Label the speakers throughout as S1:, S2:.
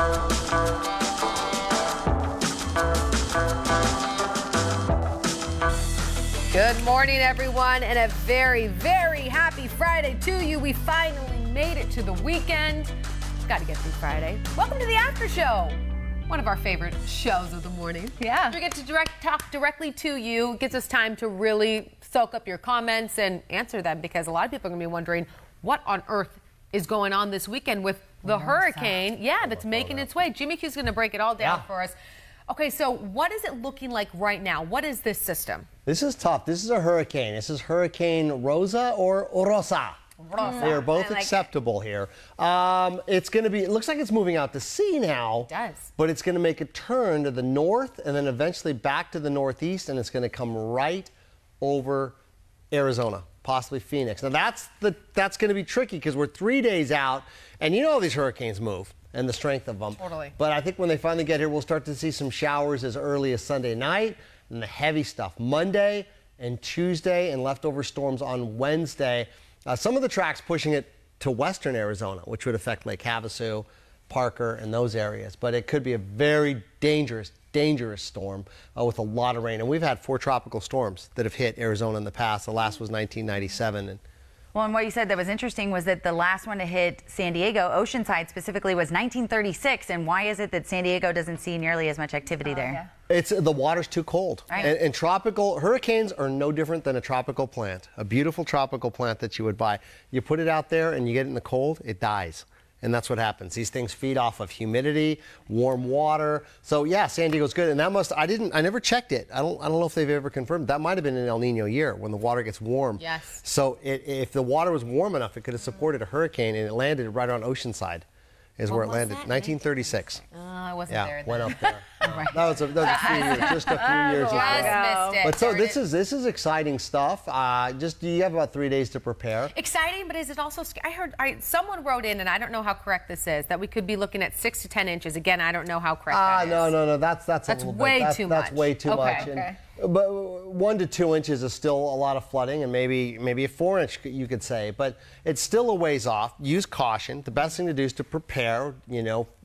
S1: Good morning, everyone, and a very, very happy Friday to you. We finally made it to the weekend. Got to get through Friday. Welcome to the After Show, one of our favorite shows of the morning.
S2: Yeah.
S1: We get to talk directly to you. It gives us time to really soak up your comments and answer them, because a lot of people are going to be wondering what on earth is going on this weekend with the hurricane, that's making its way. Jimmy Q's going to break it all down for us. Okay, so what is it looking like right now? What is this system?
S3: This is tough. This is a hurricane. This is Hurricane Rosa or Rosa. They are both acceptable here. It's going to be, it looks like it's moving out to sea now.
S1: It does.
S3: But it's going to make a turn to the north and then eventually back to the northeast, and it's going to come right over Arizona, possibly Phoenix. Now that's going to be tricky because we're 3 days out, and you know how these hurricanes move and the strength of them.
S1: Totally.
S3: But I think when they finally get here, we'll start to see some showers as early as Sunday night, and the heavy stuff Monday and Tuesday, and leftover storms on Wednesday. Some of the tracks pushing it to western Arizona, which would affect Lake Havasu, Parker, and those areas. But it could be a very dangerous storm with a lot of rain. And we've had 4 tropical storms that have hit Arizona in the past. The last was 1997.
S2: Well, and what you said that was interesting was that the last one to hit San Diego, Oceanside specifically, was 1936. And why is it that San Diego doesn't see nearly as much activity there?
S3: It's the water's too cold.
S2: Right.
S3: And tropical hurricanes are no different than a tropical plant, a beautiful tropical plant that you would buy. You put it out there and you get it in the cold, it dies. And that's what happens. These things feed off of humidity, warm water. So yeah, San Diego's good. And that I never checked it. I don't know if they've ever confirmed. That might have been an El Nino year when the water gets warm.
S1: Yes.
S3: So if the water was warm enough, it could have supported a hurricane, and it landed right on Oceanside is where it landed. 1936.
S1: I wasn't there then.
S3: Went up there. That was a few years, just a few years ago.
S1: Just missed it.
S3: But so this is exciting stuff. You have about 3 days to prepare.
S1: Exciting, but is it also scary? Someone wrote in, and I don't know how correct this is, that we could be looking at 6 to 10 inches. Again, I don't know how correct that is.
S3: No. That's
S1: way too much.
S3: That's way too much.
S1: Okay.
S3: But 1 to 2 inches is still a lot of flooding, and maybe a 4-inch you could say, but it's still a ways off. Use caution. The best thing to do is to prepare.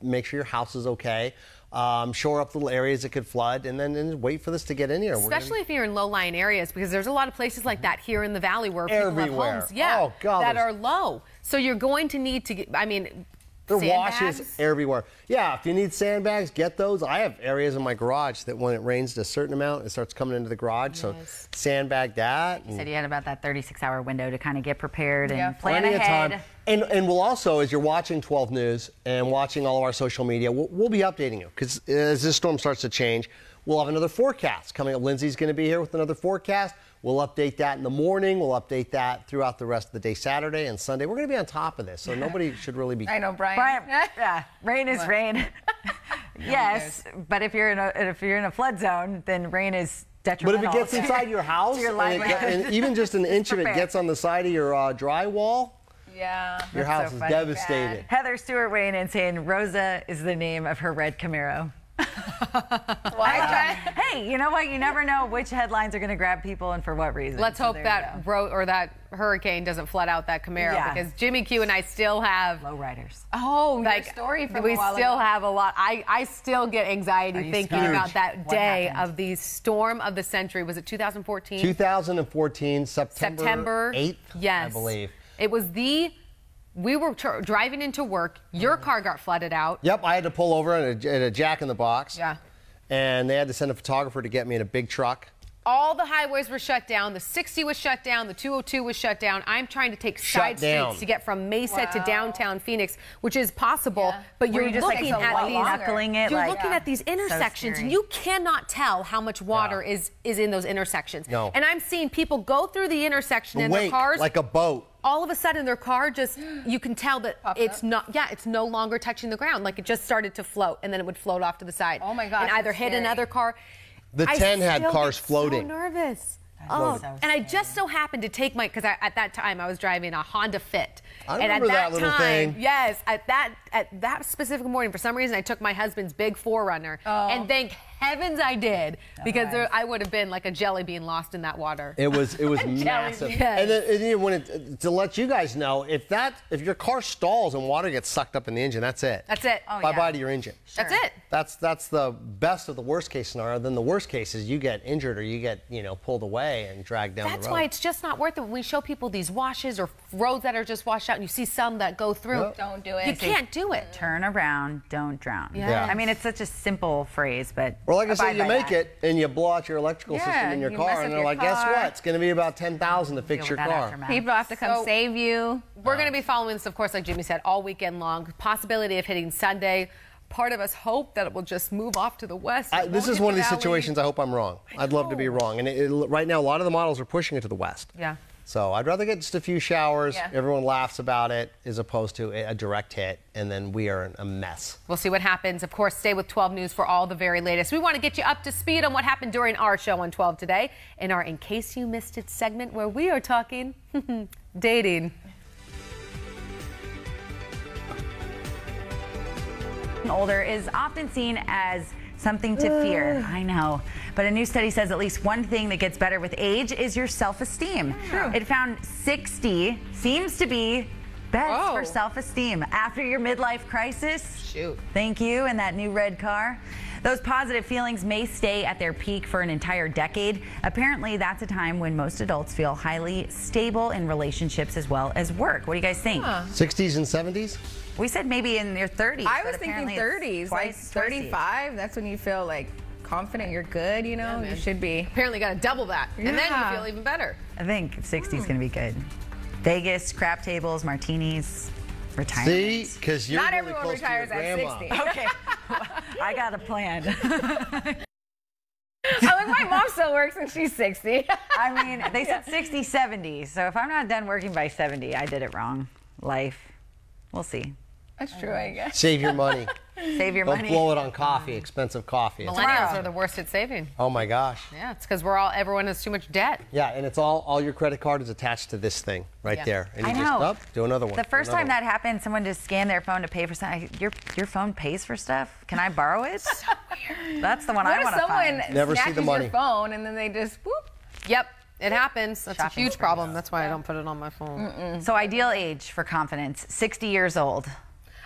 S3: Make sure your house is okay. Shore up little areas that could flood, and then wait for this to get in here.
S1: Especially if you're in low-lying areas, because there's a lot of places like that here in the valley where people have homes,
S3: oh, God,
S1: that are low. So you're going to need to get,
S3: there are washes everywhere. Yeah, if you need sandbags, get those. I have areas in my garage that when it rains a certain amount, it starts coming into the garage. Yes. So sandbag that.
S2: You said you had about that 36-hour window to kind of get prepared and plan
S3: plenty
S2: ahead.
S3: Of time. And we'll also, as you're watching 12 News and watching all of our social media, we'll be updating you, because as this storm starts to change, we'll have another forecast coming up. Lindsay's going to be here with another forecast. We'll update that in the morning. We'll update that throughout the rest of the day, Saturday and Sunday. We're going to be on top of this, so nobody should really be.
S4: I know, Brian.
S2: Rain is rain. Yes, but if you're in a flood zone, then rain is detrimental.
S3: But if it gets inside your house, and even just an inch of it gets on the side of your drywall, your house is devastated.
S2: Heather Stewart weighing in saying Rosa is the name of her red Camaro. Hey, you know what? You never know which headlines are going to grab people and for what reason.
S1: Let's hope that that hurricane doesn't flood out that Camaro, because Jimmy Q and I still have
S2: lowriders.
S1: Oh,
S4: your story from
S1: we
S4: a while
S1: still
S4: ago.
S1: have a lot. I still get anxiety thinking about that day of the storm of the century. Was it 2014?
S3: 2014, September 8th,
S1: yes,
S3: I believe.
S1: It was we were driving into work. Your car got flooded out.
S3: Yep, I had to pull over at a Jack in the Box.
S1: Yeah.
S3: And they had to send a photographer to get me in a big truck.
S1: All the highways were shut down. The 60 was shut down. The 202 was shut down. I'm trying to take side streets to get from Mesa to downtown Phoenix, which is possible. But you're
S2: just
S1: looking at
S2: looking
S1: at these intersections, and you cannot tell how much water is in those intersections.
S3: No.
S1: And I'm seeing people go through the intersection in their cars
S3: like a boat.
S1: All of a sudden, their car you can tell that it's no longer touching the ground. Like it just started to float, and then it would float off to the side.
S4: Oh my gosh,
S1: and either hit another car.
S3: The 10 had cars floating.
S1: So nervous. Oh, and I just so happened to take because at that time I was driving a Honda Fit,
S3: I
S1: and
S3: remember that little thing.
S1: Yes, at that specific morning, for some reason, I took my husband's big 4Runner, and thank heavens I did, because I would have been like a jelly bean lost in that water.
S3: It was massive.
S1: Yes.
S3: And then to let you guys know, if your car stalls and water gets sucked up in the engine, that's it.
S1: That's it.
S2: Oh,
S3: Bye-bye
S2: yeah.
S3: to your engine.
S1: That's it.
S3: That's the best of the worst case scenario. Then the worst case is you get injured or you get pulled away and dragged down the road.
S1: That's why it's just not worth it when we show people these washes or roads that are just washed out, and you see some that go through.
S3: Yep.
S4: Don't do it.
S1: You can't do it.
S2: Turn around, don't drown.
S1: Yeah.
S2: I mean, it's such a simple phrase, but
S3: Or like I said,
S2: abide
S3: you
S2: by
S3: make
S2: that.
S3: it and you blow out your electrical system in your
S4: you
S3: car,
S4: mess
S3: and
S4: up
S3: they're
S4: your
S3: like, guess
S4: car.
S3: what? It's going to be about $10,000 to fix
S2: Deal
S3: your
S2: with that
S3: car.
S2: aftermath.
S4: People have to come
S1: So-
S4: save you.
S1: We're going to be following this, of course, like Jimmy said, all weekend long. Possibility of hitting Sunday. Part of us hope that it will just move off to the west. It
S3: This
S1: won't
S3: is
S1: hit
S3: one of
S1: the
S3: these
S1: valley.
S3: situations I hope I'm wrong. I'd love to be wrong. And right now, a lot of the models are pushing it to the west.
S1: Yeah.
S3: So I'd rather get just a few showers.
S4: Yeah.
S3: Everyone laughs about it as opposed to a direct hit, and then we are in a mess.
S1: We'll see what happens. Of course, stay with 12 News for all the very latest. We want to get you up to speed on what happened during our show on 12 today in our In Case You Missed It segment, where we are talking dating.
S2: Older is often seen as something to fear. I know. But a new study says at least one thing that gets better with age is your self-esteem.
S1: True.
S2: It found 60 seems to be best
S1: Whoa.
S2: for self-esteem after your midlife crisis.
S1: Shoot.
S2: Thank you, and that new red car. Those positive feelings may stay at their peak for an entire decade. Apparently, that's a time when most adults feel highly stable in relationships as well as work. What do you guys think?
S3: 60s and 70s?
S2: We said maybe in your 30s.
S4: I
S2: but
S4: was thinking
S2: apparently it's
S4: 30s, like
S2: twice
S4: 35. That's when you feel like confident, you're good, you know?
S1: man.
S4: You should be.
S1: Apparently got to double that, and then you
S4: Yeah.
S1: feel even better.
S2: I think 60 is going to be good. Vegas, crap tables, martinis, retirement.
S3: See? Because you're
S4: Not
S3: really
S4: everyone
S3: close
S4: retires
S3: to your
S4: at
S3: grandma.
S4: 60.
S2: Okay, I got a plan.
S4: I'm like, my mom still works and she's 60.
S2: I mean, they said 60, 70. So if I'm not done working by 70, I did it wrong. Life. We'll see.
S4: That's true, I guess.
S3: Save your money.
S2: Save your
S3: Don't
S2: money.
S3: blow it on coffee, expensive coffee.
S1: Millennials are the worst at saving.
S3: Oh my gosh.
S1: Yeah, it's because everyone has too much debt.
S3: Yeah, and it's all your credit card is attached to this thing right
S1: Yeah.
S3: there. And you
S2: I
S3: just
S2: know.
S3: do another one.
S2: The first
S3: do
S2: time
S3: another
S2: that happened, someone just scanned their phone to pay for something. Your phone pays for stuff? Can I borrow it? So weird. That's the one
S4: What
S2: I
S4: if
S2: want to
S4: someone
S2: find.
S3: Never see the
S4: snatches
S3: money.
S4: your phone and then they just whoop?
S1: Yep, it happens. That's a
S2: Shopping
S1: huge
S2: spree.
S1: problem. That's why I don't put it on my phone.
S2: So ideal age for confidence, 60 years old.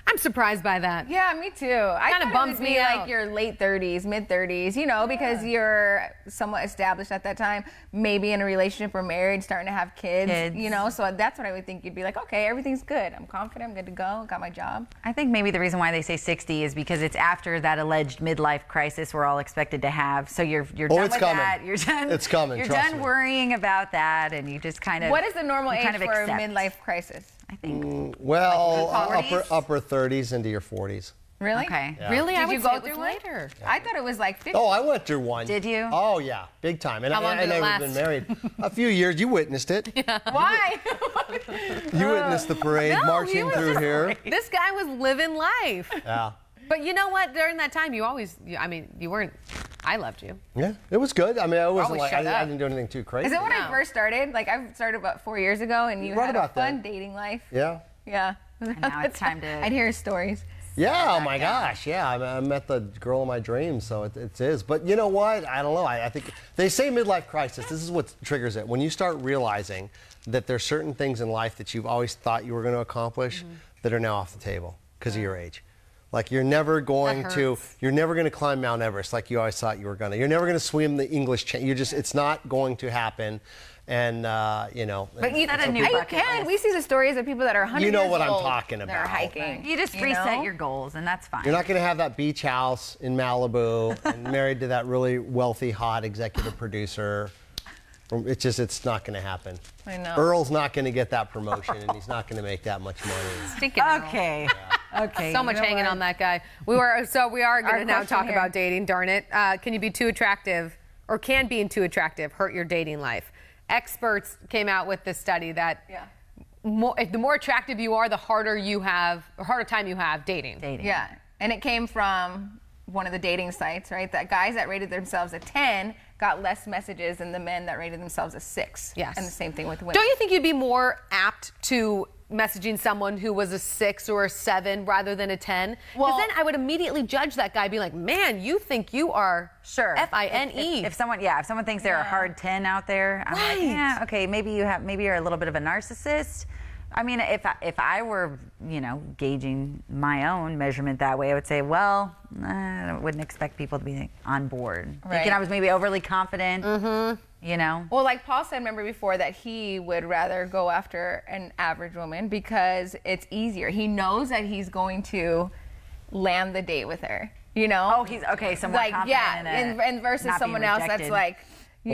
S1: I'm surprised by that.
S4: Yeah, me too. I
S1: Kinda
S4: thought
S1: bums
S4: it would be
S1: me out.
S4: like your late 30s, mid 30s, you know, because you're somewhat established at that time, maybe in a relationship or married, starting to have kids, you know. So that's what I would think. You'd be like, okay, everything's good. I'm confident. I'm good to go. Got my job.
S2: I think maybe the reason why they say 60 is because it's after that alleged midlife crisis we're all expected to have. So you're done
S3: it's
S2: with
S3: coming.
S2: that. You're done.
S3: It's coming,
S2: You're
S3: trust
S2: done
S3: me.
S2: worrying about that, and you just kind of.
S4: What is the normal
S2: you
S4: age
S2: kind of
S4: for a
S2: accept.
S4: midlife crisis?
S2: I think.
S3: Well,
S2: Like in the 40s?
S3: upper 30s into your 40s.
S4: Really?
S2: Okay.
S3: Yeah.
S1: Really? I
S4: Did
S1: would
S4: you
S1: say
S4: go
S1: it was
S4: through it?
S1: later.
S4: I thought it was like 50.
S3: Oh, I went through one.
S2: Did you?
S3: Oh, yeah, big time. And
S1: How long
S3: I
S1: did it
S3: never
S1: last?
S3: been married. A few years. You witnessed it.
S4: Why?
S3: You witnessed the parade
S1: No, he
S3: marching
S1: was
S3: through
S1: just-
S3: here.
S1: This guy was living life.
S3: Yeah.
S1: But you know what? During that time, you weren't. I loved you.
S3: Yeah, it was good. I mean, I wasn't
S1: Always
S3: like,
S1: shut
S3: I
S1: up.
S3: didn't do anything too crazy.
S4: Is it when
S1: No.
S4: I first started? Like I started about 4 years ago, and you
S3: Right
S4: had a
S3: about
S4: fun
S3: then.
S4: dating life.
S3: Yeah.
S4: Yeah.
S2: And now it's time to.
S4: I'd hear stories.
S3: Yeah, oh my gosh, yeah. I met the girl of my dreams, so it is. But you know what? I don't know. I think they say midlife crisis. This is what triggers it. When you start realizing that there's certain things in life that you've always thought you were going to accomplish that are now off the table because of your age. Like you're never going to climb Mount Everest like you always thought you were going to. You're never going to swim the English Channel. It's not going to happen. And you know,
S4: But you,
S2: Set a new
S4: you
S2: bucket
S4: can.
S2: list.
S4: We see the stories of people that are 100
S3: You know
S4: years
S3: what I'm
S4: old
S3: talking
S4: that are
S3: about.
S4: hiking.
S2: You just
S4: you
S2: reset
S4: know?
S2: your goals, and that's fine.
S3: you're not going to have that beach house in Malibu and married to that really wealthy, hot executive producer. It's not going to happen.
S4: I know.
S3: Earl's not going to get that promotion, and he's not going to make that much money.
S1: Stinking Earl.
S2: Okay. Okay.
S1: So much
S4: know
S1: hanging
S4: what?
S1: on that guy. We are going to now
S4: question
S1: talk
S4: here.
S1: about dating. Darn it! Can you be too attractive, or can being too attractive hurt your dating life? Experts came out with this study that the more attractive you are, the harder time you have dating.
S4: Yeah, and it came from one of the dating sites, right? That guys that rated themselves a 10 got less messages than the men that rated themselves a 6.
S1: Yes.
S4: And the same thing with women.
S1: Don't you think you'd be more apt to messaging someone who was a 6 or a 7 rather than a 10. Because
S2: Well-
S1: then I would immediately judge that guy, being like, man, you think you are
S2: Sure.
S1: F-I-N-E.
S2: If someone thinks they're a hard 10 out there, I'm like, yeah, okay, maybe you're a little bit of a narcissist. I mean, if I were, gauging my own measurement that way, I would say, well, I wouldn't expect people to be on board.
S4: Right.
S2: Thinking I was maybe overly confident,
S4: Well, like Paul said, remember before, that he would rather go after an average woman because it's easier. He knows that he's going to land the date with her.
S2: Oh, he's okay. So more
S4: Like,
S2: confident
S4: yeah,
S2: in
S4: and versus
S2: not being
S4: someone else that's
S2: rejected.
S4: like,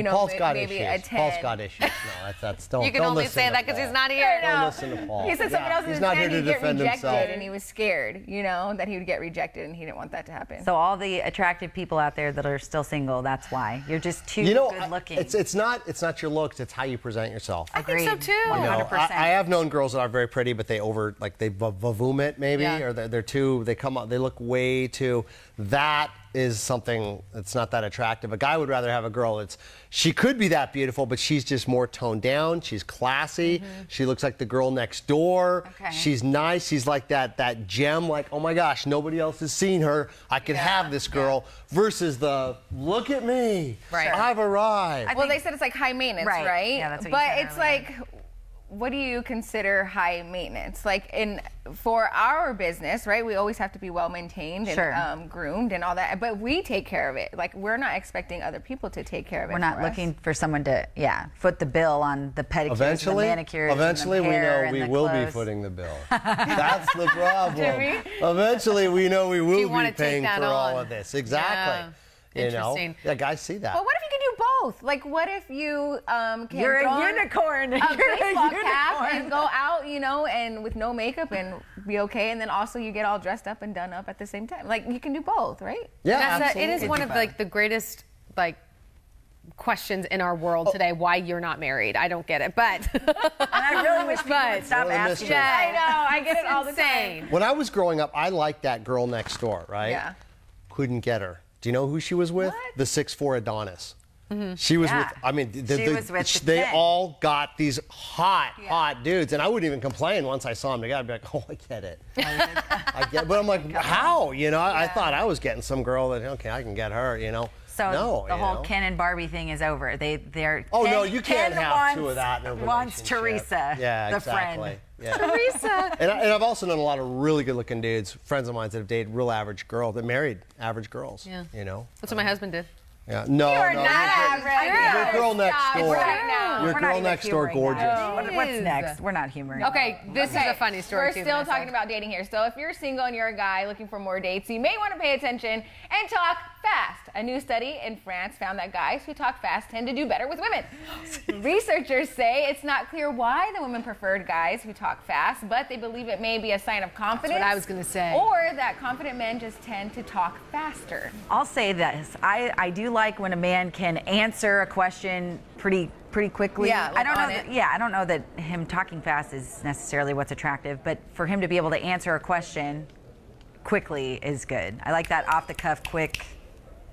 S3: Paul's got
S4: maybe
S3: issues.
S4: a 10.
S3: Paul's got issues. No, that's don't.
S1: You can
S3: don't
S1: only
S3: listen
S1: say
S3: to
S1: that because
S3: Paul.
S1: he's not here.
S3: Don't listen to Paul.
S4: He said someone else
S3: He's
S4: is
S3: not here
S4: and
S3: to
S4: he'd get
S3: defend
S4: rejected,
S3: himself.
S4: and he was scared, that he would get rejected, and he didn't want that to happen.
S2: So all the attractive people out there that are still single, that's why you're just too good looking.
S3: It's not your looks. It's how you present yourself.
S1: I think so too.
S2: 100%.
S3: I have known girls that are very pretty, but they vavoom maybe,
S1: Yeah.
S3: or they look way too. That is something that's not that attractive. A guy would rather have a girl she could be that beautiful, but she's just more toned down. She's classy. She looks like the girl next door.
S2: Okay.
S3: She's nice. She's like that gem. Like, oh my gosh, nobody else has seen her. I could have this girl. Versus the look at me.
S1: Right.
S3: I've arrived.
S4: Well, they said it's like high maintenance,
S2: Right.
S4: right?
S2: Yeah, that's what you
S4: but
S2: said
S4: it's
S2: earlier.
S4: like, what do you consider high maintenance? Like for our business, right? We always have to be well maintained and
S2: Sure.
S4: groomed and all that. But we take care of it. Like, we're not expecting other people to take care of it.
S2: We're not
S4: for us.
S2: looking for someone to, foot the bill on the pedicures,
S3: Eventually,
S2: and the manicures,
S3: eventually
S2: and the
S3: we
S2: hair,
S3: know
S2: and
S3: we
S2: the
S3: will be
S2: clothes.
S3: footing the bill. That's the problem.
S4: we?
S3: Eventually, we know we will
S1: wanna
S3: be
S1: take
S3: paying
S1: that
S3: for all
S1: on.
S3: of this. Exactly.
S1: Yeah.
S3: You know?
S1: Interesting.
S3: Yeah, guys see that.
S4: But what if you can do both? Like, what if you can
S2: You're a
S4: don
S2: unicorn.
S4: a
S2: You're a
S4: baseball cap
S2: unicorn.
S4: and go out, and with no makeup and be okay, and then also you get all dressed up and done up at the same time. Like, you can do both, right?
S3: Yeah,
S1: It is
S3: absolutely.
S1: one of the greatest questions in our world today. Why you're not married? I don't get it, but
S2: And I really wish people would stop
S3: What a
S2: asking.
S3: mystery.
S4: I know. I get it all the
S1: insane.
S4: time.
S3: When I was growing up, I liked that girl next door, right?
S4: Yeah.
S3: Couldn't get her. Do you know who she was with?
S4: What?
S3: The 6'4" Adonis. She was
S2: Yeah.
S3: with, I mean,
S2: She was with the
S3: they
S2: 10.
S3: all got these hot dudes. And I wouldn't even complain once I saw them together. I'd be like, oh, I get it. I get it. But I'm like, how? I thought I was getting some girl that, okay, I can get her,
S2: So
S3: no,
S2: the whole Ken and Barbie thing is over. They're
S3: Oh,
S2: Ken,
S3: no, you can't
S2: Ken
S3: have two
S2: wants-
S3: of that in a
S2: Wants
S3: relationship.
S2: Teresa,
S3: Yeah,
S2: the
S3: exactly.
S2: friend.
S3: Yeah.
S1: Teresa.
S3: And I've also known a lot of really good-looking dudes, friends of mine that have dated real average girls, that married average girls.
S1: Yeah.
S3: That's
S1: That's what my husband did.
S3: Yeah. No,
S4: You're
S3: no.
S4: not average.
S3: Your girl next
S4: Stop
S3: door.
S4: right now.
S3: Your
S2: We're not
S3: girl
S2: even
S3: next door,
S2: humoring that.
S3: gorgeous.
S2: What's
S1: Is.
S2: next? We're not humoring.
S1: Okay, this is a funny story
S4: We're
S1: too.
S4: still
S1: Vanessa.
S4: talking about dating here. So if you're single and you're a guy looking for more dates, you may want to pay attention and talk fast. A new study in France found that guys who talk fast tend to do better with women. Researchers say it's not clear why the women preferred guys who talk fast, but they believe it may be a sign of confidence.
S1: what I was gonna say.
S4: Or that confident men just tend to talk faster.
S2: I'll say this. I do like when a man can answer a question pretty quickly.
S4: Yeah,
S2: I don't
S4: on
S2: know.
S4: it.
S2: I don't know that him talking fast is necessarily what's attractive, but for him to be able to answer a question quickly is good. I like that off the cuff, quick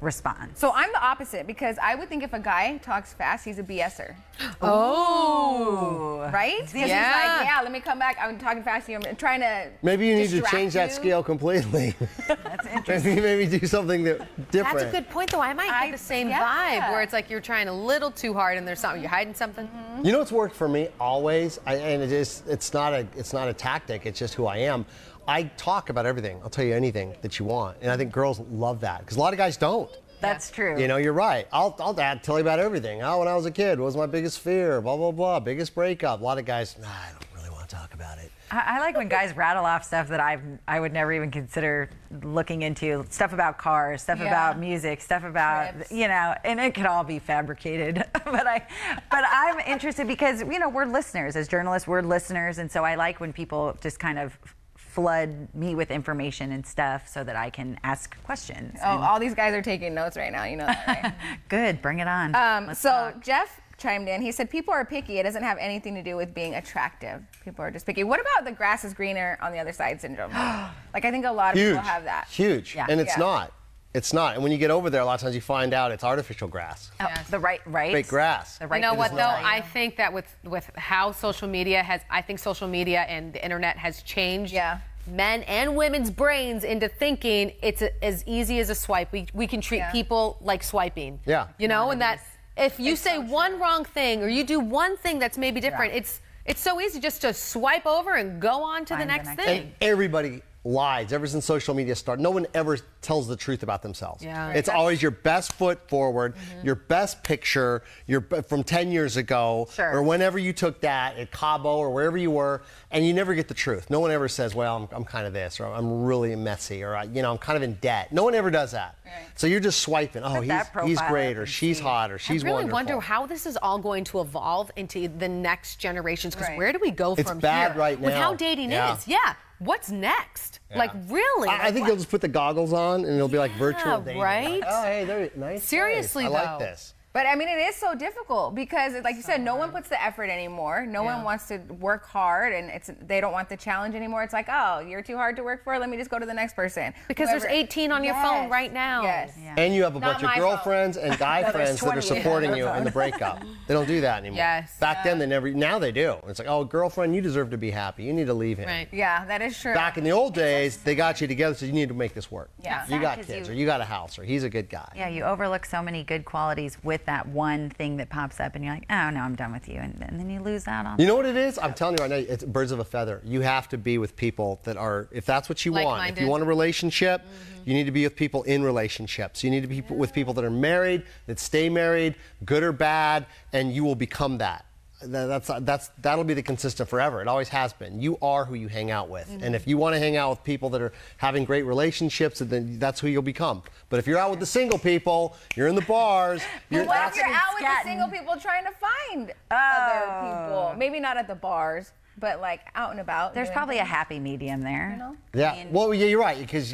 S2: response.
S4: So I'm the opposite because I would think if a guy talks fast, he's a BSer.
S2: Oh,
S4: Right? Because he's
S1: Yeah.
S4: like, yeah, let me come back. I'm talking fast to you. I'm trying to.
S3: Maybe you need to
S4: distract
S3: change that
S4: you.
S3: scale completely.
S2: that's interesting.
S3: maybe do something different.
S1: That's a good point, though. I might get the same vibe where it's like you're trying a little too hard and there's something you're hiding something.
S3: You know what's worked for me always, and it's not a tactic. It's just who I am. I talk about everything. I'll tell you anything that you want, and I think girls love that because a lot of guys don't.
S2: That's true.
S3: You're right. I'll tell you about everything. Oh, when I was a kid, what was my biggest fear? Blah blah blah. Biggest breakup. A lot of guys, I don't really want to talk about it.
S2: I like when guys rattle off stuff that I would never even consider looking into. Stuff about cars, stuff
S4: Yeah.
S2: about music, stuff about
S4: Trips.
S2: and it could all be fabricated. but I'm interested because we're listeners as journalists. We're listeners, and so I like when people just kind of flood me with information and stuff so that I can ask questions.
S4: Oh, all these guys are taking notes right now. You know that, right?
S2: Good, bring it on. Let's
S4: So
S2: talk.
S4: Jeff chimed in. He said people are picky. It doesn't have anything to do with being attractive. People are just picky. What about the grass is greener on the other side syndrome? Like I think a lot of
S3: Huge.
S4: people have that.
S3: Huge.
S2: Yeah.
S3: And it's
S4: Yeah.
S3: not. It's not. And when you get over there, a lot of times you find out it's artificial grass.
S2: Oh, the right.
S3: Fake grass.
S2: The right.
S1: You know what,
S2: is
S1: though?
S2: not.
S1: I think that with how social media has, I think social media and the internet has changed men and women's brains into thinking it's as easy as a swipe. We can treat people like swiping.
S3: Yeah.
S1: You know, and that if you say one wrong thing or you do one thing that's maybe different, it's so easy just to swipe over and go on to the next thing.
S3: And everybody lies ever since social media started. No one ever tells the truth about themselves.
S1: Yeah.
S3: It's always your best foot forward, your best picture, from 10 years ago, or whenever you took that at Cabo or wherever you were, and you never get the truth. No one ever says, well, I'm kind of this, or I'm really messy, or I'm kind of in debt. No one ever does that. Right. So you're just swiping, oh, he's great, or she's hot, or she's wonderful.
S1: I really wonder how this is all going to evolve into the next generations, because where do we go from here?
S3: It's bad right now.
S1: With how dating is. Yeah. What's next? Yeah. Like, really?
S3: I think they'll just put the goggles on and it'll be like virtual dating.
S1: Right?
S3: Like, oh, hey, they're nice.
S1: Seriously,
S3: place.
S1: though.
S3: I like this.
S4: But I mean, it is so difficult because, like you said, no one puts the effort anymore. No one wants to work hard, and they don't want the challenge anymore. It's like, oh, you're too hard to work for. Let me just go to the next person.
S1: Because there's 18 on your phone right now.
S4: Yes.
S2: Yeah.
S3: And you have a bunch of girlfriends and guy friends that are supporting you in the breakup. They don't do that anymore.
S1: Yes.
S3: Back then, now they do. It's like, oh, girlfriend, you deserve to be happy. You need to leave him.
S1: Right.
S4: Yeah, that is true.
S3: Back in the old days, they got you together, so you need to make this work.
S4: Yeah.
S3: You got kids, or you got a house, or he's a good guy.
S2: Yeah, you overlook so many good qualities with that one thing that pops up, and you're like, oh, no, I'm done with you. And then you lose out on
S3: You know what it is? I'm telling you right now, it's birds of a feather. You have to be with people that are, if that's what you want. If you want a relationship, you need to be with people in relationships. You need to be with people that are married, that stay married, good or bad, and you will become that. That'll be the consistent forever. It always has been. You are who you hang out with. And if you want to hang out with people that are having great relationships, then that's who you'll become. But if you're out with the single people, you're in the bars.
S4: What if you're out with the single people trying to find other people? Maybe not at the bars, but like out and about.
S2: There's probably a happy medium there.
S4: You know?
S3: Yeah. Well, yeah, you're right, because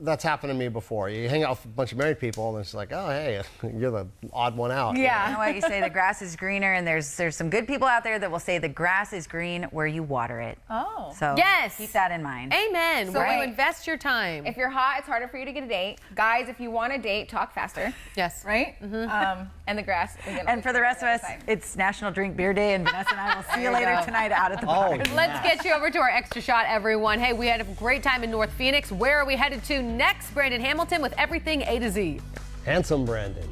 S3: that's happened to me before. You hang out with a bunch of married people, and it's like, oh, hey, you're the odd one out.
S4: Yeah.
S2: You know what? You say the grass is greener, and there's some good people out there that will say the grass is green where you water it.
S4: Oh.
S2: So
S1: yes,
S2: keep that in mind.
S1: Amen. Where you invest your time.
S4: If you're hot, it's harder for you to get a date. Guys, if you want a date, talk faster.
S1: Yes.
S4: Right? And the grass.
S2: And for the rest of us, it's National Drink Beer Day, and Vanessa and I will see you later tonight out at the bar.
S1: Let's get you over to our extra shot, everyone. Hey, we had a great time in North Phoenix. Where are we headed to next? Brandon Hamilton with everything A to Z.
S3: Handsome Brandon.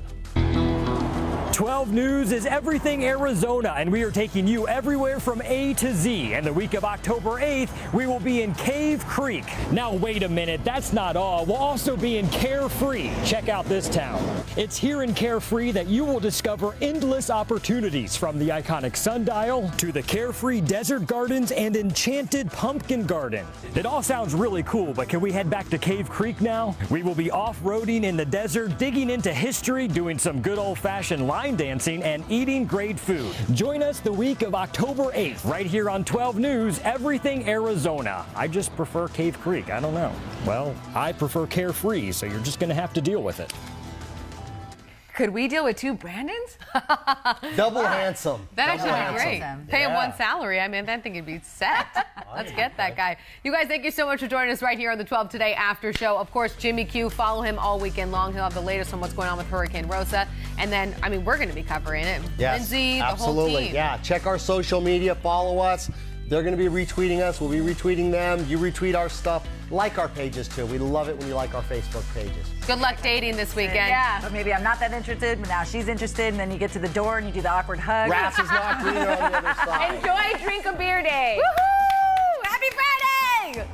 S5: 12 News is everything Arizona, and we are taking you everywhere from A to Z. And the week of October 8th, we will be in Cave Creek. Now, wait a minute, that's not all. We'll also be in Carefree. Check out this town. It's here in Carefree that you will discover endless opportunities, from the iconic sundial to the Carefree Desert Gardens and Enchanted Pumpkin Garden. It all sounds really cool, but can we head back to Cave Creek now? We will be off-roading in the desert, digging into history, doing some good old-fashioned line dancing, and eating great food. Join us the week of October 8th right here on 12 News, everything Arizona. I just prefer Cave Creek. I don't know. Well, I prefer Carefree, so you're just going to have to deal with it.
S4: Could we deal with two Brandons?
S3: Double handsome.
S1: That
S3: Double
S1: actually be great.
S2: handsome.
S1: Pay him one salary. I mean, I think he'd be set. Let's get that guy. You guys, thank you so much for joining us right here on the 12 Today After Show. Of course, Jimmy Q, follow him all weekend long. He'll have the latest on what's going on with Hurricane Rosa. And then, I mean, we're going to be covering it.
S3: Yes,
S1: Lindsay, the
S3: absolutely.
S1: whole team.
S3: Yeah, check our social media, follow us. They're going to be retweeting us. We'll be retweeting them. You retweet our stuff. Like our pages, too. We love it when you like our Facebook pages.
S1: Good luck dating this weekend.
S4: Yeah.
S2: But maybe I'm not that interested, but now she's interested, and then you get to the door and you do the awkward hug.
S3: Grass is not greener on the other side.
S4: Enjoy Drink a Beer Day.
S1: Woohoo! Happy Friday!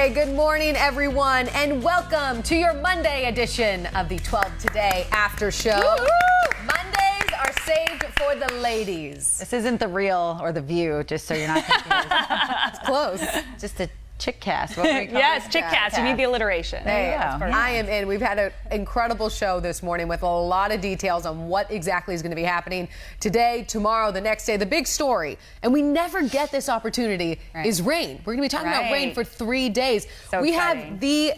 S1: Thursday. Good morning, everyone, and welcome to your Monday edition of the 12 Today After Show. Woo-hoo! Mondays are saved for the ladies.
S2: This isn't The Real or The View, just so you're not confused.
S1: It's close.
S2: Just a chick cast. What we call
S6: Yes,
S2: it?
S6: chick cast. You need the alliteration.
S2: There you go.
S1: I am in. We've had an incredible show this morning with a lot of details on what exactly is going to be happening today, tomorrow, the next day. The big story, and we never get this opportunity, is rain. We're going to be talking about rain for 3 days.
S6: So
S1: we
S6: exciting.
S1: have the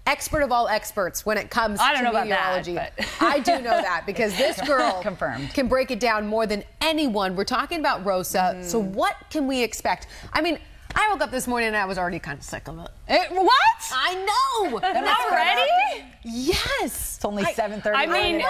S1: expert of all experts when it comes to meteorology. I do know that because this girl
S2: Confirmed.
S1: can break it down more than anyone. We're talking about Rosa. So what can we expect? I mean, I woke up this morning and I was already kind of sick of it.
S6: What?
S1: I know.
S6: Already?
S1: Yes.
S2: It's only 7:30.
S6: I mean,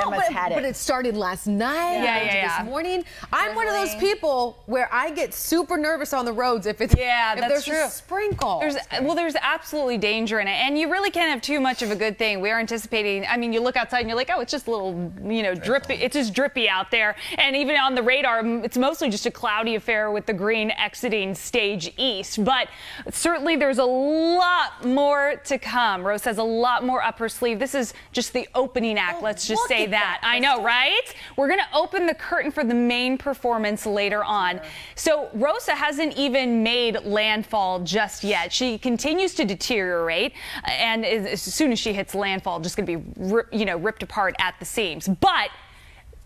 S1: but it started last night.
S6: Yeah.
S1: This morning. I'm one of those people where I get super nervous on the roads if there's
S6: true.
S1: a sprinkle.
S6: There's absolutely danger in it, and you really can't have too much of a good thing. We are anticipating. I mean, you look outside and you're like, oh, it's just a little, drippy. It's just drippy out there, and even on the radar, it's mostly just a cloudy affair with the green exiting stage east. But certainly, there's a lot more to come. Rose has a lot more up her sleeve. This is just the opening act. Let's just say that. I know, right? We're going to open the curtain for the main performance later on. So Rosa hasn't even made landfall just yet. She continues to deteriorate, and as soon as she hits landfall, just going to be ripped apart at the seams. But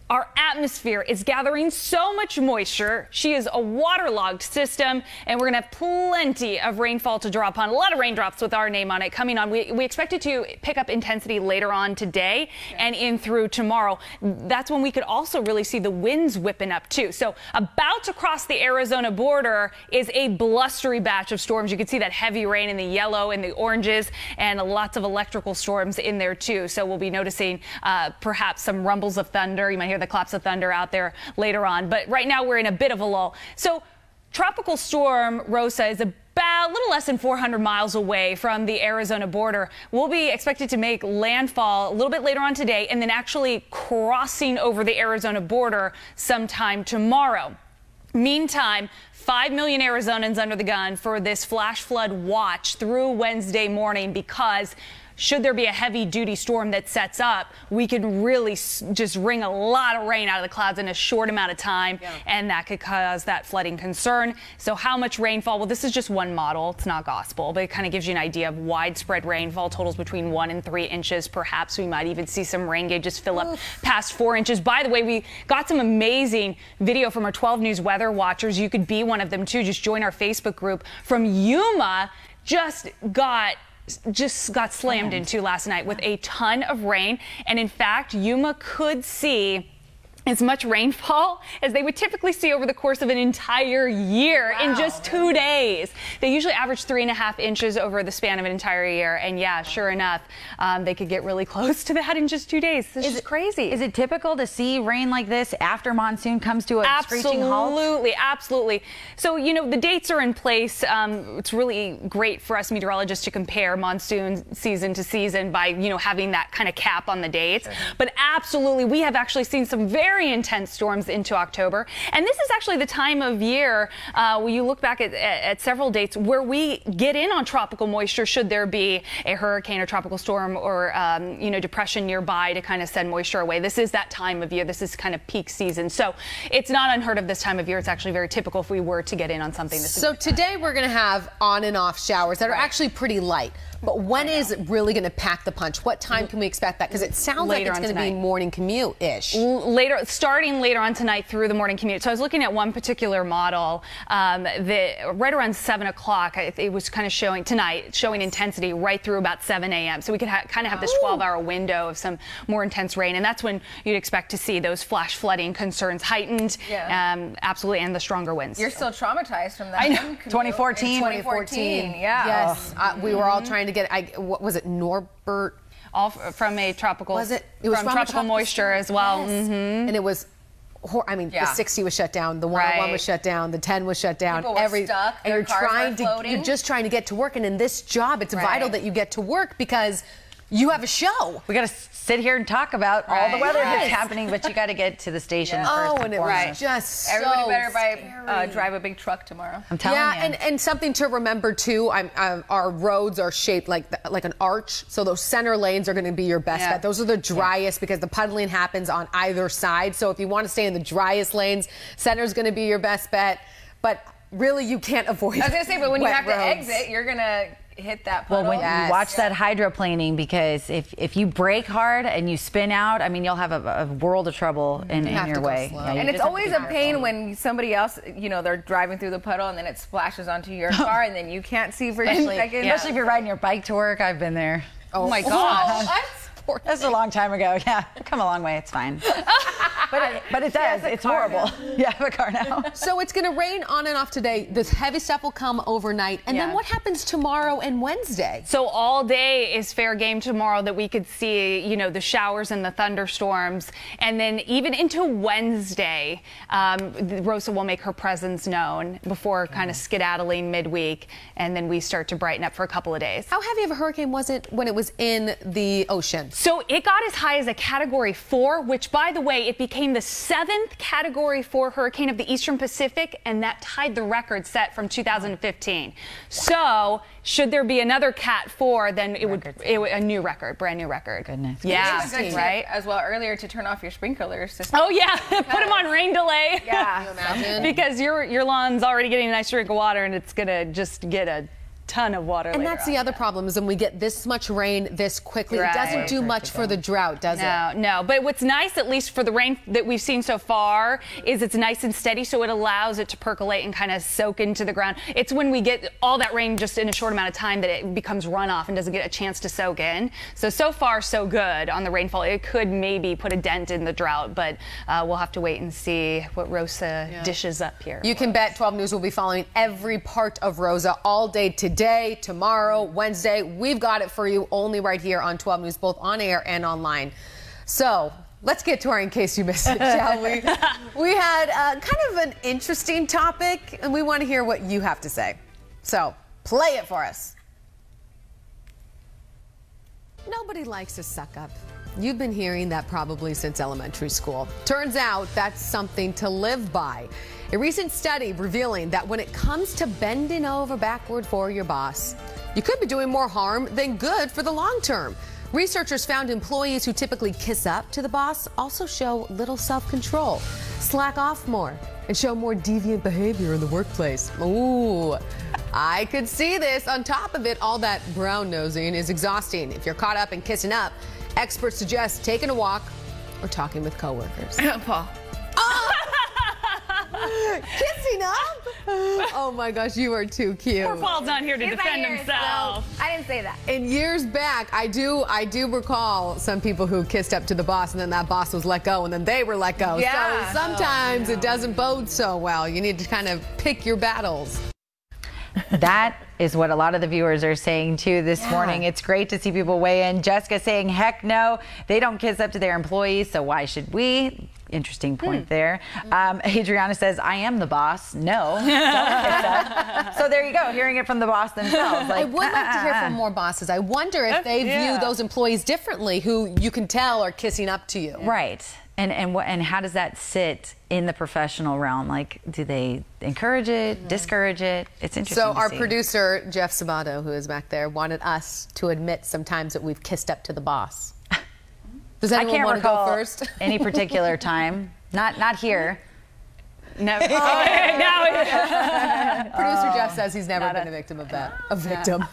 S6: our atmosphere is gathering so much moisture. She is a waterlogged system, and we're going to have plenty of rainfall to draw upon. A lot of raindrops with our name on it coming on. We expect it to pick up intensity later on today and in through tomorrow. That's when we could also really see the winds whipping up, too. So about to cross the Arizona border is a blustery batch of storms. You can see that heavy rain in the yellow and the oranges, and lots of electrical storms in there, too. So we'll be noticing perhaps some rumbles of thunder. You might hear the claps of thunder out there later on. But right now we're in a bit of a lull. So Tropical Storm Rosa is about a little less than 400 miles away from the Arizona border. We'll be expected to make landfall a little bit later on today and then actually crossing over the Arizona border sometime tomorrow. Meantime, 5 million Arizonans under the gun for this flash flood watch through Wednesday morning, because should there be a heavy-duty storm that sets up, we could really just wring a lot of rain out of the clouds in a short amount of time, and that could cause that flooding concern. So how much rainfall? Well, this is just one model. It's not gospel, but it kind of gives you an idea of widespread rainfall, totals between 1 and 3 inches. Perhaps we might even see some rain gauges fill up past 4 inches. By the way, we got some amazing video from our 12 News weather watchers. You could be one of them, too. Just join our Facebook group. From Yuma, just got slammed into last night with a ton of rain. And in fact, Yuma could see as much rainfall as they would typically see over the course of an entire year in just 2 days. They usually average 3.5 inches over the span of an entire year. And yeah, sure enough, they could get really close to that in just 2 days. This is crazy.
S2: Is it typical to see rain like this after monsoon comes to a screeching halt?
S6: Absolutely. So, the dates are in place. It's really great for us meteorologists to compare monsoon season to season by, having that kind of cap on the dates. But absolutely, we have actually seen some very intense storms into October. And this is actually the time of year when you look back at several dates where we get in on tropical moisture should there be a hurricane or tropical storm or, depression nearby to kind of send moisture away. This is that time of year. This is kind of peak season. So it's not unheard of this time of year. It's actually very typical if we were to get in on something.
S1: So today we're going to have on and off showers that are actually pretty light. But when is it really going to pack the punch? What time can we expect that? Because it sounds like it's going to be morning commute-ish.
S6: Starting later on tonight through the morning commute. So I was looking at one particular model that right around 7 o'clock, it was kind of showing intensity right through about 7 a.m. So we could kind of have this 12-hour window of some more intense rain. And that's when you'd expect to see those flash flooding concerns heightened. Absolutely, and the stronger winds.
S4: You're still traumatized from that.
S6: I know.
S2: 2014.
S4: 2014.
S1: Yes. We were all trying to get, what was it, Norbert?
S6: All from a tropical,
S1: was it was
S6: from tropical moisture as well.
S1: Yes. And it was, the 60 was shut down, the 101 was shut down, the 10 was shut down.
S4: People were stuck.
S1: And you're just trying to get to work. And in this job, it's vital that you get to work because you have a show.
S2: We got to sit here and talk about all the weather that's happening, but you got to get to the station first.
S1: Oh, and it was
S4: Right.
S1: just
S4: Everybody
S1: so
S4: better drive a big truck tomorrow.
S2: I'm telling you.
S1: and something to remember too. Our roads are shaped like an arch, so those center lanes are going to be your best bet. Those are the driest because the puddling happens on either side. So if you want to stay in the driest lanes, center is going to be your best bet. But really, you can't avoid.
S4: I was gonna say, but when you
S1: wet
S4: have to
S1: roads.
S4: exit, you're gonna hit that puddle.
S2: Well, when you watch that hydroplaning, because if you brake hard and you spin out, I mean, you'll have a world of trouble in
S1: have
S2: your
S1: to go
S2: way.
S1: slow.
S2: Yeah, you
S4: and it's
S2: just have to
S4: always
S2: be
S4: a pain
S2: careful.
S4: when somebody else, they're driving through the puddle and then it splashes onto your car and then you can't see for 2 seconds.
S2: Especially if you're riding your bike to work. I've been there.
S1: Oh
S6: my gosh.
S2: That's a long time ago. Yeah, I've come a long way. It's fine. but it does. It's horrible. Yeah, I have a car now.
S1: So it's going to rain on and off today. This heavy stuff will come overnight. And then what happens tomorrow and Wednesday?
S6: So all day is fair game tomorrow that we could see, the showers and the thunderstorms. And then even into Wednesday, Rosa will make her presence known before kind of skedaddling midweek. And then we start to brighten up for a couple of days.
S1: How heavy of a hurricane was it when it was in the ocean?
S6: So it got as high as a Category 4, which, by the way, it became the 7th Category 4 hurricane of the Eastern Pacific, and that tied the record set from 2015. So should there be another Cat 4, then it would a new record, brand new record.
S2: Goodness.
S6: Yeah,
S4: It's a good tip
S6: right?
S4: as well earlier to turn off your sprinkler system.
S6: Oh, yeah. Put them on rain delay.
S4: Yeah.
S1: Imagine.
S6: Because your lawn's already getting a nice drink of water, and it's going to just get a ton of water
S1: And
S6: later
S1: that's the other problem is when we get this much rain this quickly,
S6: Right.
S1: it doesn't do much for the drought, does it?
S6: No. But what's nice, at least for the rain that we've seen so far, is it's nice and steady, so it allows it to percolate and kind of soak into the ground. It's when we get all that rain just in a short amount of time that it becomes runoff and doesn't get a chance to soak in. So far, so good on the rainfall. It could maybe put a dent in the drought, but we'll have to wait and see what Rosa dishes up here.
S1: You can bet 12 News will be following every part of Rosa all day today, tomorrow, Wednesday. We've got it for you only right here on 12 News, both on air and online. So let's get to our In Case You Missed It, shall we? We had kind of an interesting topic, and we want to hear what you have to say. So play it for us. Nobody likes to suck up. You've been hearing that probably since elementary school. Turns out that's something to live by. A recent study revealing that when it comes to bending over backward for your boss, you could be doing more harm than good for the long term. Researchers found employees who typically kiss up to the boss also show little self-control, slack off more, and show more deviant behavior in the workplace. Ooh, I could see this. On top of it, all that brown nosing is exhausting. If you're caught up in kissing up, experts suggest taking a walk or talking with coworkers.
S4: Paul.
S1: Kissing up? Oh my gosh, you are too cute.
S6: Poor Paul's not here to defend himself.
S4: I didn't say that.
S1: In years back, I do recall some people who kissed up to the boss and then that boss was let go and then they were let go.
S4: Yeah.
S1: So sometimes it doesn't bode so well. You need to kind of pick your battles.
S2: That is what a lot of the viewers are saying too this morning. It's great to see people weigh in. Jessica saying, heck no, they don't kiss up to their employees, so why should we? Interesting point there. Adriana says, I am the boss. No, don't kiss up. So there you go, hearing it from the boss themselves.
S1: I would like to hear from more bosses. I wonder if they view those employees differently who you can tell are kissing up to you.
S2: Right. And how does that sit in the professional realm? Like, do they encourage it, discourage it? It's interesting.
S1: So
S2: to
S1: our
S2: see.
S1: producer, Jeff Sabato, who is back there, wanted us to admit sometimes that we've kissed up to the boss. Does
S2: I
S1: anyone
S2: can't
S1: want to go
S2: recall
S1: first?
S2: any particular time. Not here.
S6: No.
S1: Producer Jeff says he's never been a victim of that. A victim.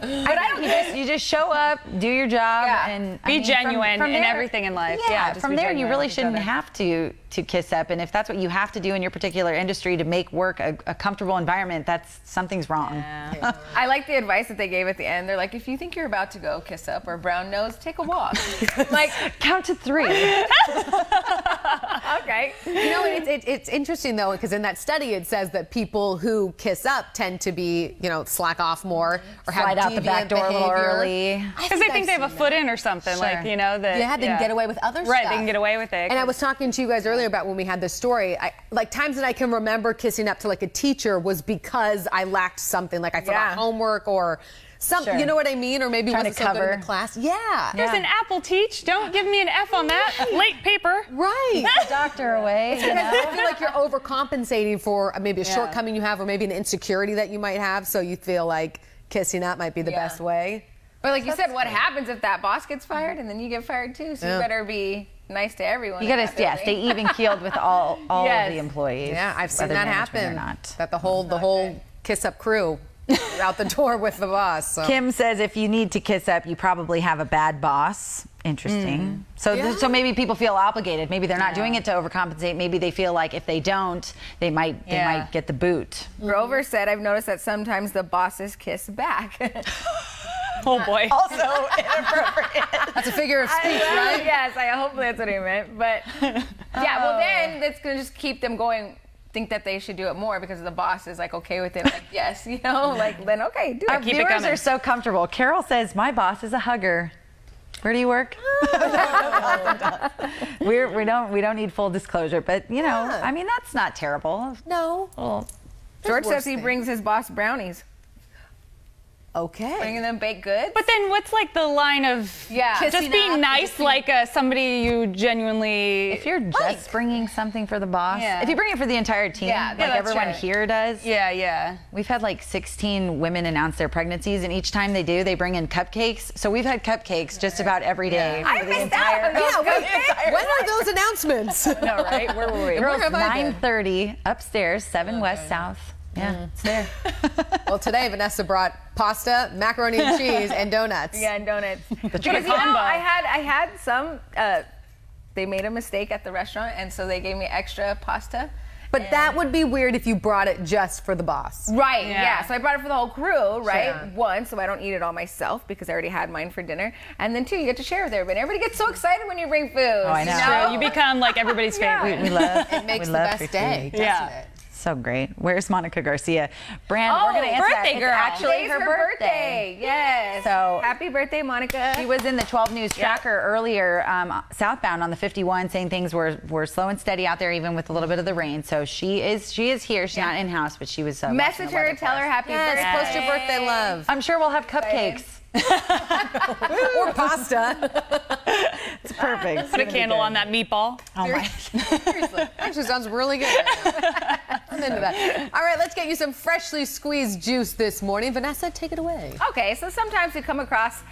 S2: But you just show up, do your job, and
S6: Be genuine in everything in life.
S2: Yeah,
S6: just
S2: from
S6: be
S2: there you
S6: genuine
S2: really
S6: with each
S2: shouldn't
S6: other.
S2: have to kiss up. And if that's what you have to do in your particular industry to make work a comfortable environment, something's wrong.
S4: I like the advice that they gave at the end. They're like, if you think you're about to go kiss up or brown nose, take a walk. Like,
S2: Count to 3.
S4: okay.
S1: You know, it's interesting, though, because in that study it says that people who kiss up tend to be, slack off more or
S2: Slide
S1: have
S2: out the back
S1: deviant
S2: door a little
S1: behavior.
S2: early.
S6: Because they think they have a foot in or something,
S2: Sure.
S6: that
S1: They can get away with other stuff.
S6: Right, they can get away with it.
S1: And I was talking to you guys earlier about when we had this story. Times that I can remember kissing up to like a teacher was because I lacked something, like I forgot homework or
S2: Sure.
S1: You know what I mean? Or maybe
S2: Trying
S1: wasn't
S2: to
S1: so good in
S2: cover.
S1: the class. Yeah.
S6: There's an apple teach. Don't give me an F on that. Late paper.
S1: Right.
S2: Doctor away. You know?
S1: I feel like you're overcompensating for maybe a shortcoming you have or maybe an insecurity that you might have. So you feel like kissing up might be the best way.
S4: But like you said, what happens if that boss gets fired and then you get fired too? So you better be nice to everyone.
S2: You gotta stay even keeled with all
S4: Yes.
S2: of the employees.
S1: Yeah, I've seen
S2: whether
S1: that
S2: management
S1: happen.
S2: or not.
S1: That the whole kiss up crew out the door with the boss. So.
S2: Kim says if you need to kiss up, you probably have a bad boss. Interesting. So maybe people feel obligated. Maybe they're not doing it to overcompensate. Maybe they feel like if they don't, they might get the boot.
S4: Grover said, I've noticed that sometimes the bosses kiss back.
S6: Oh boy.
S2: Also inappropriate.
S1: That's a figure of speech, right?
S4: Yes, hopefully that's what he meant. But yeah, well then that's gonna just keep them going. Think that they should do it more because the boss is like okay with it. Like yes, you know, like then okay, do
S2: Our
S4: it.
S2: viewers are so comfortable. Carol says my boss is a hugger. Where do you work? we don't need full disclosure, but you know, I mean that's not terrible.
S1: No.
S2: Well,
S4: George says he
S1: things.
S4: brings his boss brownies,
S1: Okay.
S4: bringing them baked goods.
S6: But then what's like the line of
S4: Yeah.
S6: just being nice like somebody you genuinely
S2: if you're just bringing something for the boss,
S6: Yeah.
S2: if you bring it for the entire team,
S4: Yeah,
S2: like
S4: that's
S2: everyone
S4: right.
S2: here does.
S6: Yeah.
S2: We've had like 16 women announce their pregnancies, and each time they do, they bring in cupcakes. So we've had cupcakes just about every day.
S4: I
S2: for the
S4: missed
S2: entire
S4: out on those cupcakes.
S1: When are those announcements?
S6: No, right? Where were we?
S2: Girls,
S1: have I been?
S2: 9:30 upstairs, 7 West South. Yeah, it's there.
S1: Well, today Vanessa brought pasta, macaroni and cheese, and donuts.
S4: Yeah, and donuts. Because
S6: triple combo.
S4: I had some. They made a mistake at the restaurant, and so they gave me extra pasta.
S1: But that would be weird if you brought it just for the boss.
S4: Right,
S6: Yeah.
S4: yeah. So I brought it for the whole crew, right?
S1: Sure.
S4: One, so I don't eat it all myself because I already had mine for dinner. And then two, you get to share with everybody. Everybody gets so excited when you bring food. Oh,
S2: I know.
S6: True. You become like everybody's favorite.
S2: We love
S1: It makes
S2: we
S1: the
S2: love
S1: best
S2: free
S1: day,
S2: food.
S1: doesn't
S6: Yeah.
S1: it?
S2: So great. Where's Monica Garcia? Brand, we're going to answer
S6: birthday
S2: that.
S6: girl.
S2: It's actually
S4: Today's
S2: her birthday.
S4: Yes.
S2: So-
S4: happy birthday, Monica.
S2: She was in the 12 News Tracker earlier, southbound on the 51, saying things were slow and steady out there, even with a little bit of the rain. So she is here. She's not in house, but she was.
S4: Message
S2: watching the
S4: her,
S2: weather
S4: tell
S2: for
S4: her
S2: us.
S4: happy
S1: Yes,
S4: birthday.
S1: post your birthday love.
S2: I'm sure we'll have cupcakes.
S1: Or pasta.
S2: It's perfect.
S6: Put a candle on that meatball.
S2: Oh my.
S1: Seriously. Actually sounds really good. Right now. I'm into that. All right, let's get you some freshly squeezed juice this morning. Vanessa, take it away.
S4: Okay, so sometimes we come across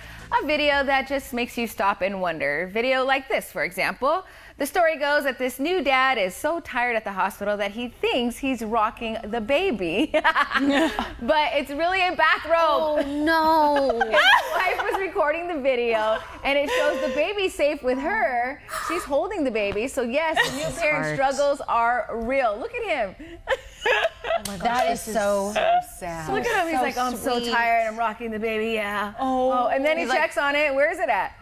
S4: a video that just makes you stop and wonder. Video like this, for example. The story goes that this new dad is so tired at the hospital that he thinks he's rocking the baby. But it's really a bathrobe.
S1: No.
S4: His wife was recording the video, and it shows the baby safe with her. She's holding the baby, so yes, the new parent
S2: hard.
S4: struggles are real. Look at him.
S2: That is so
S1: sad.
S4: Look at him. He's
S2: so
S4: like, I'm so
S2: sweet.
S4: tired. I'm rocking the baby. Yeah. Oh. And then he checks on it. Where is it at?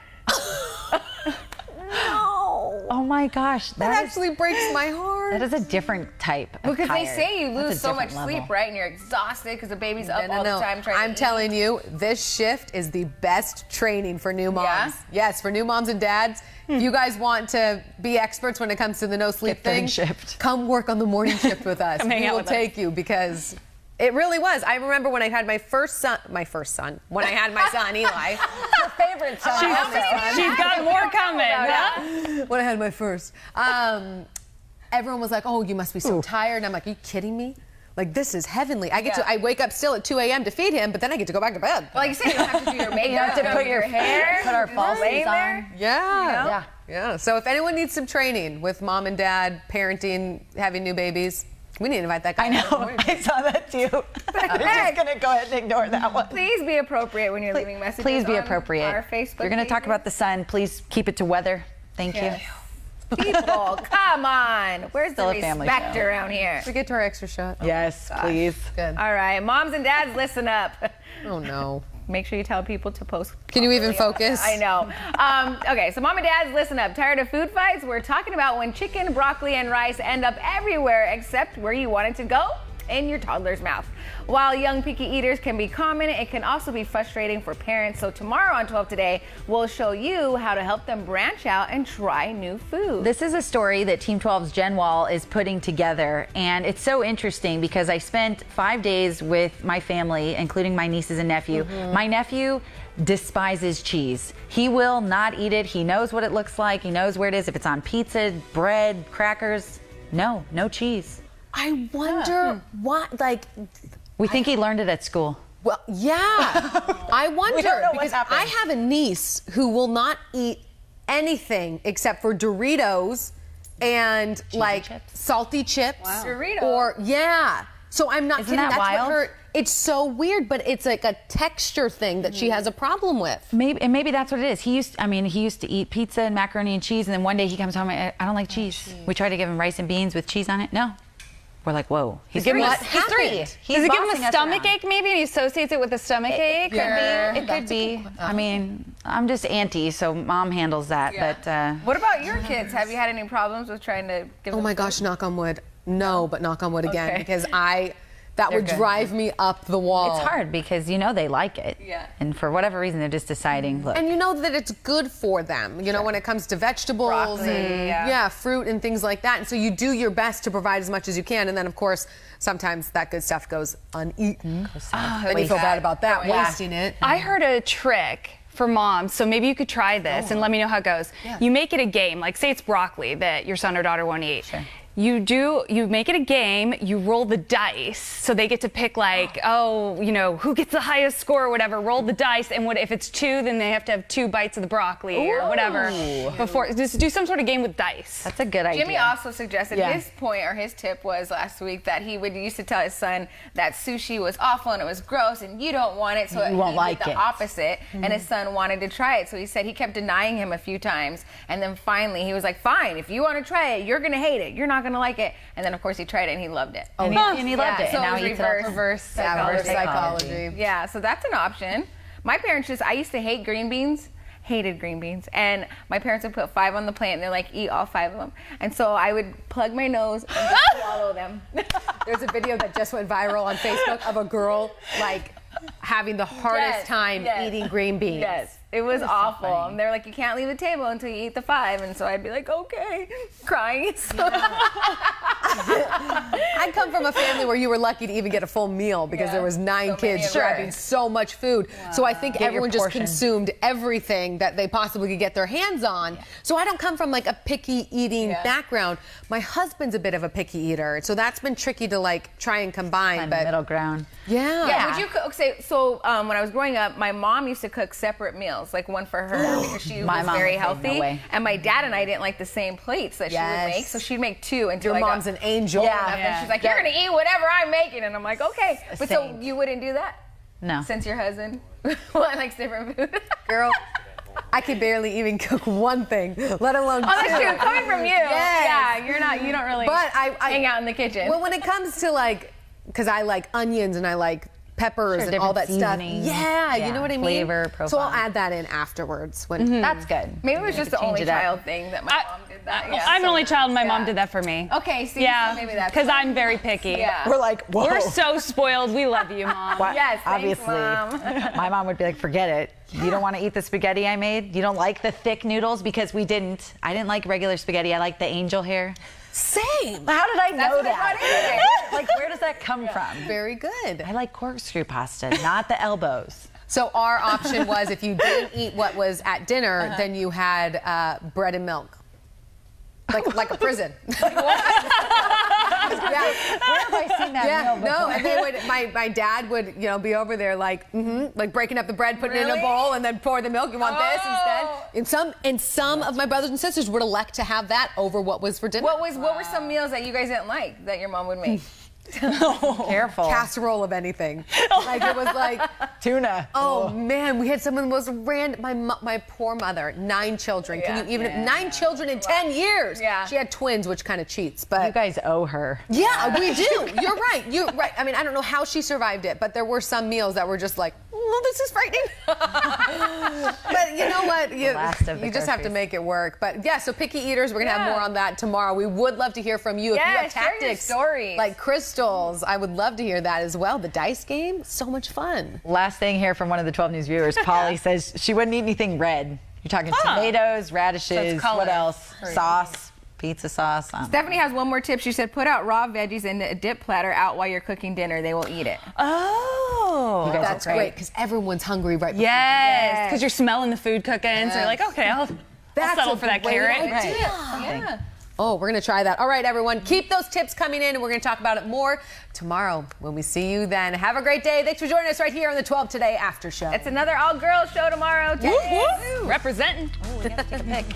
S2: Oh my gosh.
S1: That
S2: That is,
S1: actually breaks my heart.
S2: that is a different type of
S4: Because they
S2: tired.
S4: say you
S2: That's
S4: lose
S2: a
S4: so much
S2: different
S4: sleep,
S2: level.
S4: right? And you're exhausted because the baby's up all the time trying
S1: I'm
S4: to
S1: telling you, this shift is the best training for new moms.
S4: Yeah?
S1: Yes, for new moms and dads. If you guys want to be experts when it comes to the no sleep
S2: Get third
S1: thing,
S2: shift.
S1: come work on the morning shift with us.
S6: Come hang
S1: We
S6: out
S1: will
S6: with us.
S1: take you because it really was. I remember when I had my first son, when I had my son, Eli.
S4: Your favorite son.
S6: She's got more coming. Huh?
S1: When I had my first. Everyone was like, oh, you must be so tired. And I'm like, are you kidding me? Like, this is heavenly. I wake up still at 2 a.m. to feed him, but then I get to go back to bed.
S4: Like you said, you don't have to do your makeup.
S2: You have to
S4: don't
S2: put
S4: do
S2: your
S4: hair.
S2: put our
S4: you just lay
S2: falsies
S4: there.
S2: on.
S1: Yeah.
S2: Yeah.
S1: Yeah. So if anyone needs some training with mom and dad, parenting, having new babies, we need to invite that guy.
S2: I know. I saw that too. I'm just going to go ahead and ignore that one.
S4: Please be appropriate when you're leaving messages.
S2: Please be
S4: on
S2: appropriate.
S4: Our Facebook.
S2: If you're going to talk about the sun, please keep it to weather. Thank you.
S4: people. Come on. Where's
S2: Still
S4: the
S2: a family
S4: respect
S2: show.
S4: around here?
S1: We get to our extra shot.
S2: Yes, please.
S1: Good.
S4: All right, moms and dads, listen up.
S1: Oh no.
S4: Make sure you tell people to post.
S1: Can you even focus?
S4: I know. Okay, so mom and dads, listen up. Tired of food fights? We're talking about when chicken, broccoli, and rice end up everywhere except where you want it to go. in your toddler's mouth. While young picky eaters can be common, it can also be frustrating for parents. So tomorrow on 12 Today, we'll show you how to help them branch out and try new food.
S2: This is a story that Team 12's Jen Wall is putting together, and it's so interesting because I spent 5 days with my family, including my nieces and nephew. My nephew despises cheese. He will not eat it. He knows what it looks like. He knows where it is. If it's on pizza, bread, crackers, no cheese.
S1: I wonder what, like,
S2: We think he learned it at school.
S1: well, yeah. I wonder
S2: don't know what
S1: because
S2: happened.
S1: I have a niece who will not eat anything except for Doritos and like
S2: chips?
S1: salty chips.
S4: Wow. Doritos.
S1: Or yeah. So I'm not
S2: Isn't
S1: kidding.
S2: that
S1: That's
S2: wild?
S1: what her. It's so weird, but it's like a texture thing that she has a problem with.
S2: Maybe that's what it is. He used to eat pizza and macaroni and cheese, and then one day he comes home and I don't like cheese. We try to give him rice and beans with cheese on it. No. We're like, whoa. He's
S6: Give him
S2: three.
S6: a-
S2: He's three.
S1: happened?
S2: He's
S6: Does it give him
S2: bossing
S6: a
S2: us
S6: stomach
S2: around.
S6: ache maybe, and he associates it with a stomach ache?
S2: It could be. I mean, I'm just auntie, so mom handles that.
S4: Yeah.
S2: But
S4: What about your kids? Have you had any problems with trying to give
S1: Oh
S4: them
S1: my
S4: food?
S1: gosh, knock on wood. No, but knock on wood again
S4: Okay.
S1: because that would
S2: good.
S1: drive me up the wall.
S2: it's hard because they like it.
S4: Yeah.
S2: And for whatever reason, they're just deciding, look.
S1: And you know that it's good for them, you know, when it comes to vegetables
S4: Broccoli,
S1: and
S4: yeah.
S1: fruit and things like that. And so you do your best to provide as much as you can. And then, of course, sometimes that good stuff goes uneaten. Then you feel bad about that,
S4: Yeah.
S1: wasting it.
S6: I heard a trick for moms, so maybe you could try this and let me know how it goes. You make it a game, like say it's broccoli that your son or daughter won't eat.
S2: Sure.
S6: You make it a game, you roll the dice, so they get to pick like, who gets the highest score or whatever, roll the dice, and if it's 2, then they have to have 2 bites of the broccoli or whatever. Before, just do some sort of game with dice.
S2: That's a good idea.
S4: Jimmy also suggested
S2: Yeah.
S4: his point or his tip was last week that he used to tell his son that sushi was awful and it was gross and you don't want it, so
S2: You won't
S4: he
S2: like
S4: did the
S2: it.
S4: opposite. And his son wanted to try it, so he said he kept denying him a few times, and then finally he was like, "Fine, if you want to try it, you're gonna hate it. You're not gonna like it." And then of course he tried it and he loved it.
S2: And he loved it.
S4: So
S2: And now
S4: it was
S2: he eats it all the time.
S4: reverse
S1: Reverse
S4: psychology.
S1: psychology.
S4: Yeah, so that's an option. My parents I used to hate green beans. Hated green beans, and my parents would put 5 on the plate and they're like, eat all 5 of them. And so I would plug my nose and just swallow them.
S1: There's a video that just went viral on Facebook of a girl like having the hardest time eating green beans.
S4: Yes, it was awful. And they're like, you can't leave the table until you eat the 5. And so I'd be like, okay, crying.
S1: I come from a family where you were lucky to even get a full meal because
S4: Yeah.
S1: there was 9
S4: So many
S1: kids
S4: of them.
S1: grabbing so much food. So I think
S2: Get your
S1: everyone just
S2: portion.
S1: consumed everything that they possibly could get their hands on. So I don't come from like a picky eating background. My husband's a bit of a picky eater, so that's been tricky to like try and combine.
S2: Find
S1: But
S2: the middle ground.
S1: yeah.
S4: Yeah, would you cook? So when I was growing up, my mom used to cook separate meals, like one for her because she
S2: My
S4: was
S2: mom
S4: very
S2: would say,
S4: healthy,
S2: "No way."
S4: and my dad and I didn't like the same plates that she
S1: Yes.
S4: would make, so she'd make 2 until
S1: Your
S4: I got-
S1: mom's an angel.
S4: Yeah, and she's like, "You're gonna eat whatever I'm making," and I'm like, "Okay." But so
S2: Same.
S4: you wouldn't do that
S2: No.
S4: since your husband likes different food.
S1: Girl, I could barely even cook one thing, let alone
S4: Oh, that's
S1: 2.
S4: true. Coming from you,
S1: Yes.
S4: yeah, you don't really
S1: But I
S4: hang out in the kitchen.
S1: Well, when it comes to like, because I like onions and I like peppers
S2: Sure,
S1: and all that
S2: different
S1: stuff.
S2: seasonings.
S1: Yeah, you
S2: Yeah,
S1: know what I mean?
S2: flavor
S1: So I'll
S2: profile.
S1: add that in afterwards. When
S2: That's good.
S4: Maybe it was just the
S2: change
S4: only
S2: it up.
S4: child thing that my mom did that. Yeah,
S6: I'm an
S4: so-
S6: only child, and my mom
S4: yeah.
S6: did that for me.
S4: Okay, see,
S6: Yeah,
S4: so maybe that's
S6: because
S4: why.
S6: I'm very picky.
S4: Yeah.
S2: We're like, whoa.
S6: We're so spoiled. We love you, Mom.
S2: What?
S4: Yes, thanks,
S2: Obviously.
S4: Mom.
S2: My mom would be like, forget it. You don't want to eat the spaghetti I made? You don't like the thick noodles? Because I didn't like regular spaghetti. I like the angel hair.
S1: same.
S2: How did I
S4: That's
S2: know
S4: what I
S2: that?
S4: brought in.
S2: Like, where does that come from?
S1: Very good.
S2: I like corkscrew pasta, not the elbows.
S1: So our option was if you didn't eat what was at dinner, then you had bread and milk. Like a prison. Yeah.
S2: Where have I seen that
S1: Yeah,
S2: meal
S1: no,
S2: before?
S1: and they would. My dad would, be over there like breaking up the bread, putting it in a
S4: Really?
S1: bowl, and then pour the milk. You want this instead?
S4: Oh.
S1: And some of my brothers and sisters would elect to have that over what was for dinner.
S4: What were some meals that you guys didn't like that your mom would make?
S2: Careful.
S1: Casserole of anything. Like it was like,
S2: Tuna.
S1: oh man, we had some of the most random. My poor mother, 9 children. Can you even 9 children in 10 years?
S4: Yeah.
S1: She had twins, which kind of cheats, but
S2: You guys owe her.
S1: yeah, we do. You're right. I mean, I don't know how she survived it, but there were some meals that were just like, well, this is frightening. But you know what? You just have to make it work. But yeah, so picky eaters, we're going to have more on that tomorrow. We would love to hear from you. If you have tactics,
S4: stories.
S1: like Crystal's, I would love to hear that as well. The dice game, so much fun.
S2: Last thing here from one of the 12 News viewers, Polly says she wouldn't eat anything red. You're talking tomatoes, radishes, what else? Sauce, pizza sauce.
S4: Stephanie has one more tip. She said put out raw veggies in a dip platter out while you're cooking dinner. They will eat it.
S6: Oh,
S1: that's great because everyone's hungry right before.
S6: Yes, because you're smelling the food cooking. So you're like, okay, I'll settle for that carrot.
S1: Right. Yeah. Oh, we're going to try that. All right, everyone, keep those tips coming in, and we're going to talk about it more tomorrow when we see you then. Have a great day. Thanks for joining us right here on the 12 Today After Show.
S4: It's another all-girls show tomorrow.
S6: Representing.
S2: Oh, we got to take a pic.